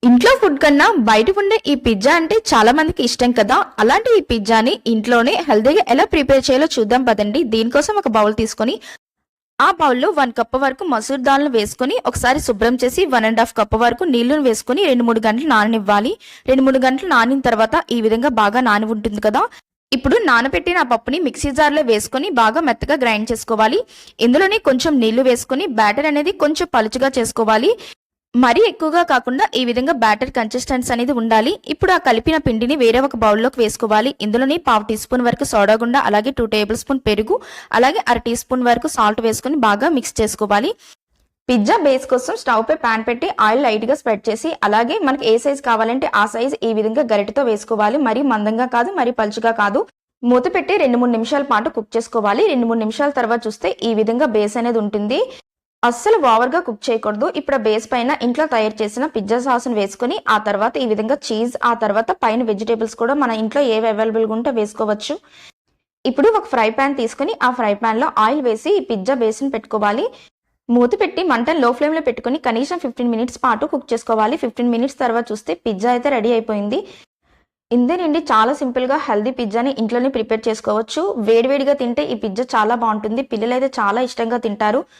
ఇంట్లో ఫుడ్ కన్నా బయట ఉండే ఈ పిజ్జా అంటే చాలా మందికి ఇష్టం కదా. అలాంటి ఈ పిజ్జాని ఇంట్లోనే హెల్తీగా ఎలా ప్రిపేర్ చేయాలో చూద్దాం పదండి. దీనికోసం ఒక బౌల్ తీసుకొని ఆ బౌల్లో 1 కప్ వరకు మసూర్ దాల్ను వేసుకొని ఒకసారి శుభ్రం చేసి 1.5 కప్ వరకు నీళ్లను వేసుకొని 2-3 గంటలు నాననివ్వాలి. 2-3 గంటలు నానిన తర్వాత ఈ విధంగా బాగా నాని ఉంటుంది కదా. ఇప్పుడు నానబెట్టిన ఆ పప్పుని మిక్సీ జార్లో వేసుకొని బాగా మెత్తగా గ్రైండ్ చేసుకోవాలి. ఇందులోనే కొంచెం నీళ్లు వేసుకొని బ్యాటర్ అనేది కొంచెం పలుచగా చేసుకోవాలి. మరీ ఎక్కువగా కాకుండా ఈ విధంగా బ్యాటర్ కన్సిస్టెన్సీ అనేది ఉండాలి. ఇప్పుడు ఆ కలిపిన పిండిని వేరే ఒక బౌల్లోకి వేసుకోవాలి. ఇందులోని 1/2 టీ స్పూన్ వరకు సోడా గుండ, అలాగే 2 టేబుల్ స్పూన్ పెరుగు, అలాగే 1/2 టీ స్పూన్ వరకు సాల్ట్ వేసుకొని బాగా మిక్స్ చేసుకోవాలి. పిజ్జా బేస్ కోసం స్టవ్ పై పాన్ పెట్టి ఆయిల్ లైట్ గా స్ప్రెడ్ చేసి, అలాగే మనకి ఏ సైజ్ కావాలంటే ఆ సైజ్ ఈ విధంగా గరిటెతో వేసుకోవాలి. మరీ మందంగా కాదు, మరీ పలుచగా కాదు. మూత పెట్టి 2-3 నిమిషాల పాటు కుక్ చేసుకోవాలి. 2-3 నిమిషాల తర్వాత చూస్తే ఈ విధంగా బేస్ అనేది ఉంటుంది. అస్సలు ఓవర్గా కుక్ చేయకూడదు. ఇప్పుడు బేస్ పైన ఇంట్లో తయారు చేసిన పిజ్జా సాస్ను వేసుకొని ఆ తర్వాత ఈ విధంగా చీజ్, ఆ తర్వాత పైన వెజిటేబుల్స్ కూడా మన ఇంట్లో ఏవి అవైలబుల్గా ఉంటే వేసుకోవచ్చు. ఇప్పుడు ఒక ఫ్రై ప్యాన్ తీసుకుని ఆ ఫ్రై ప్యాన్లో ఆయిల్ వేసి ఈ పిజ్జా బేస్ని పెట్టుకోవాలి. మూత పెట్టి మంటను లో ఫ్లేమ్లో పెట్టుకుని కనీసం 15 మినిట్స్ పాటు కుక్ చేసుకోవాలి. 15 మినిట్స్ తర్వాత చూస్తే పిజ్జా అయితే రెడీ అయిపోయింది. ఇందేనండి, చాలా సింపుల్గా హెల్దీ పిజ్జాని ఇంట్లోనే ప్రిపేర్ చేసుకోవచ్చు. వేడివేడిగా తింటే ఈ పిజ్జా చాలా బాగుంటుంది. పిల్లలు అయితే చాలా ఇష్టంగా తింటారు.